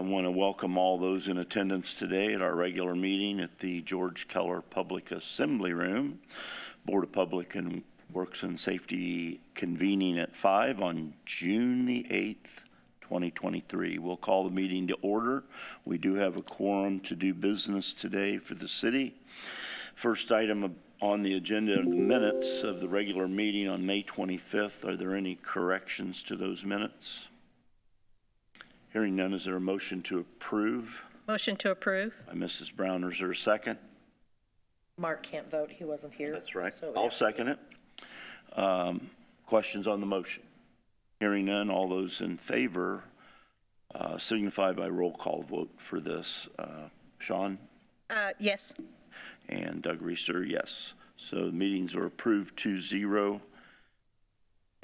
I want to welcome all those in attendance today at our regular meeting at the George Keller Public Assembly Room. Board of Public and Works and Safety convening at 5 on June the 8th, 2023. We'll call the meeting to order. We do have a quorum to do business today for the city. First item on the agenda are the minutes of the regular meeting on May 25th. Are there any corrections to those minutes? Hearing none, is there a motion to approve? Motion to approve. By Mrs. Browner, is there a second? Mark can't vote, he wasn't here. That's right. So, I'll second it. Questions on the motion? Hearing none, all those in favor signify by roll call vote for this. Sean? Yes. And Doug Reeser, yes. So the meetings are approved 2-0.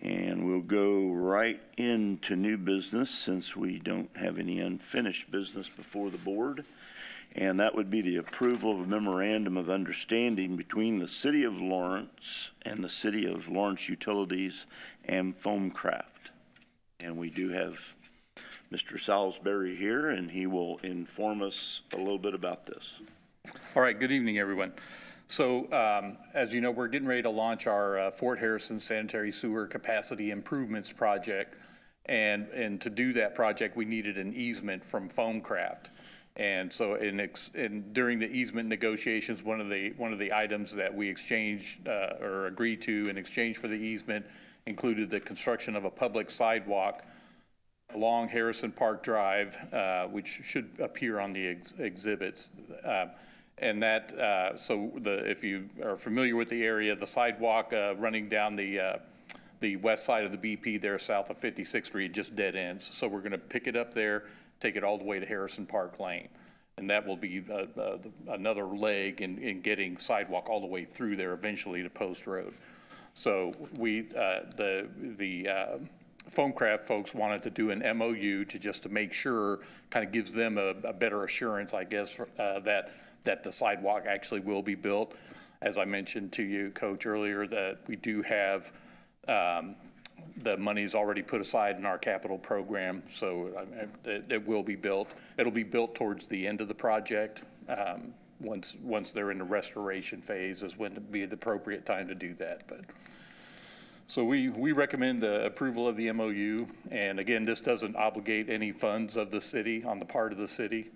And we'll go right into new business since we don't have any unfinished business before the board. And that would be the approval of a memorandum of understanding between the City of Lawrence and the City of Lawrence Utilities and Foamcraft. And we do have Mr. Salisbury here, and he will inform us a little bit about this. All right, good evening, everyone. So as you know, we're getting ready to launch our Fort Harrison Sanitary Sewer Capacity Improvements Project. And to do that project, we needed an easement from Foamcraft. And so during the easement negotiations, one of the items that we exchanged or agreed to in exchange for the easement included the construction of a public sidewalk along Harrison Park Drive, which should appear on the exhibits. And that, if you are familiar with the area, the sidewalk running down the west side of the BP there south of 56th Street just dead ends. So we're going to pick it up there, take it all the way to Harrison Park Lane. And that will be another leg in getting sidewalk all the way through there eventually to Post Road. So the Foamcraft folks wanted to do an MOU to make sure, kind of gives them a better assurance, I guess, that the sidewalk actually will be built. As I mentioned to you, Coach, earlier, that we do have the money's already put aside in our capital program, so it will be built. It'll be built towards the end of the project. Once they're in the restoration phase is when it'd be the appropriate time to do that. But so we recommend the approval of the MOU, and again, this doesn't obligate any funds of the city on the part of the city.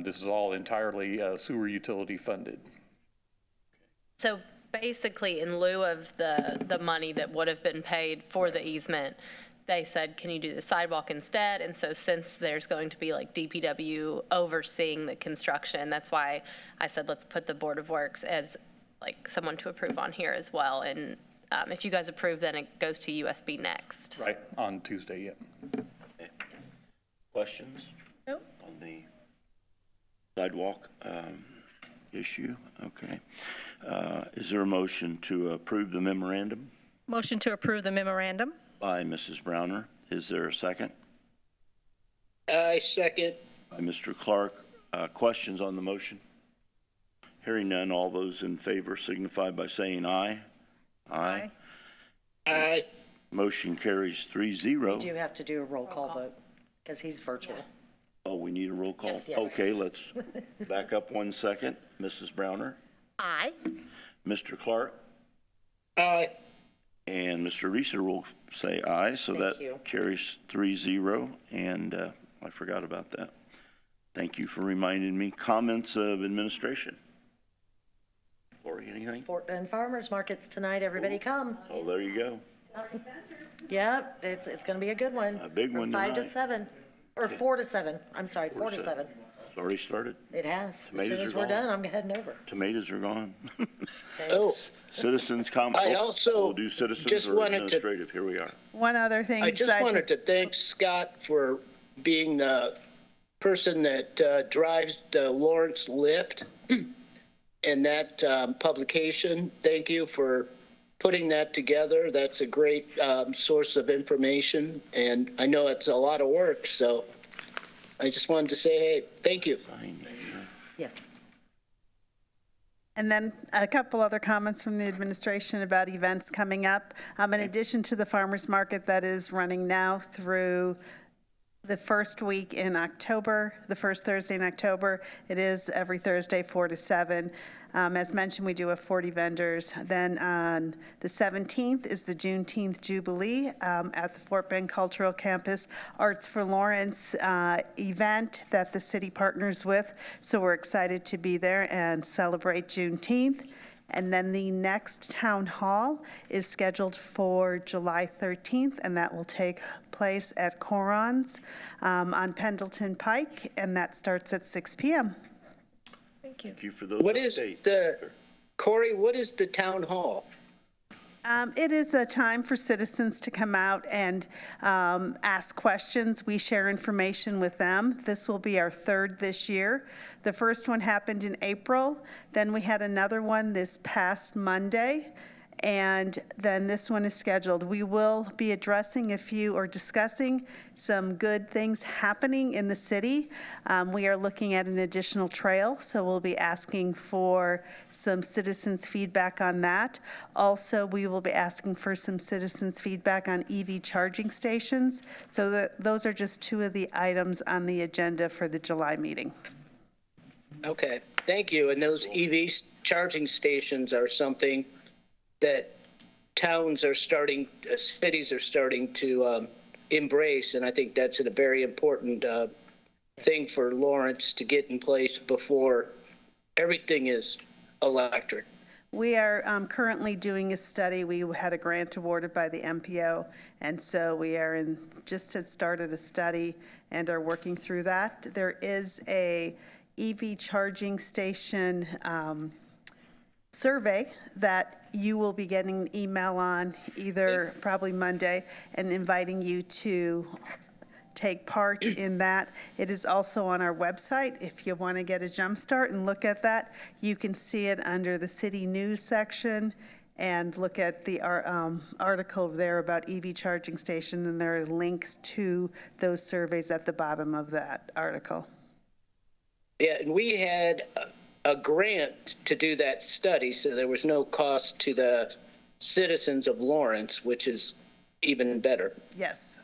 This is all entirely sewer utility funded. So basically, in lieu of the money that would have been paid for the easement, they said, can you do the sidewalk instead? And so since there's going to be like DPW overseeing the construction, that's why I said, let's put the Board of Works as like someone to approve on here as well. And if you guys approve, then it goes to USB next. Right, on Tuesday, yeah. Okay. Questions? Nope. On the sidewalk issue? Okay. Is there a motion to approve the memorandum? Motion to approve the memorandum. By Mrs. Browner. Is there a second? I second. By Mr. Clark. Questions on the motion? Hearing none, all those in favor signify by saying aye. Aye. Aye. Motion carries 3-0. You do have to do a roll call vote, because he's virtual. Oh, we need a roll call? Yes. Okay, let's back up 1 second. Mrs. Browner? Aye. Mr. Clark? Aye. And Mr. Reeser will say aye, so Thank that you. carries 3-0, and I forgot about that. Thank you for reminding me. Comments of administration? Lori, anything? Fort Bend Farmers Market's tonight, everybody come. Oh, there you go. Yep, it's going to be a good one. A big one From 5 to tonight. 7, or 4 to 7, I'm sorry, 4 to 7. It's already started. It has. Tomatoes As soon as are we're gone. done, I'm heading over. Tomatoes are gone. Oh, Citizens comment. I also We'll do citizens just or wanted to- administrative. Here we are. One other thing. I just besides wanted to thank Scott for being the person that drives the Lawrence Lift and that publication. Thank you for putting that together. That's a great source of information, and I know it's a lot of work, so I just wanted to say, hey, thank you. Yes. And then a couple other comments from the administration about events coming up. In addition to the farmers market that is running now through the first week in October, the first Thursday in October. It is every Thursday, 4 to 7. As mentioned, we do have 40 vendors. Then on the 17th is the Juneteenth Jubilee at the Fort Bend Cultural Campus Arts for Lawrence event that the city partners with. So we're excited to be there and celebrate Juneteenth. And then the next town hall is scheduled for July 13th, and that will take place at Coron's on Pendleton Pike, and that starts at 6 p.m. Thank you. Thank you for those What is updates. Corey, what is the town hall? It is a time for citizens to come out and ask questions. We share information with them. This will be our third this year. The first one happened in April. Then we had another one this past Monday. And then this one is scheduled. We will be addressing or discussing some good things happening in the city. We are looking at an additional trail, so we'll be asking for some citizens' feedback on that. Also, we will be asking for some citizens' feedback on EV charging stations. So those are just two of the items on the agenda for the July meeting. Okay, thank you. And those EV charging stations are something that towns are starting, cities are starting to embrace, and I think that's a very important thing for Lawrence to get in place before everything is electric. We are currently doing a study. We had a grant awarded by the MPO, and so we are just had started a study and are working through that. There is a EV charging station survey that you will be getting an email on either probably Monday and inviting you to take part in that. It is also on our website. If you want to get a jump start and look at that, you can see it under the city news section and look at the article there about EV charging station, and there are links to those surveys at the bottom of that article. Yeah, and we had a grant to do that study, so there was no cost to the citizens of Lawrence, which is even better. Yes.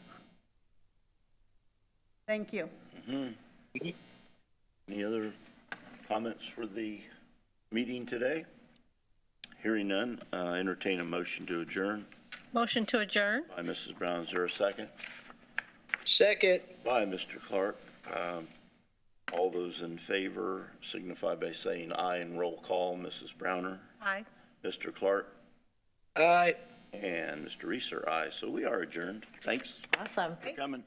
Thank you. Any other comments for the meeting today? Hearing none, entertain a motion to adjourn. Motion to adjourn? By Mrs. Brown, is there a second? Second, By Mr. Clark. All those in favor signify by saying aye and roll call. Mrs. Browner, Aye. Mr. Clark, aye. and Mr. Reeser, aye. So we are adjourned. Thanks Awesome. for coming.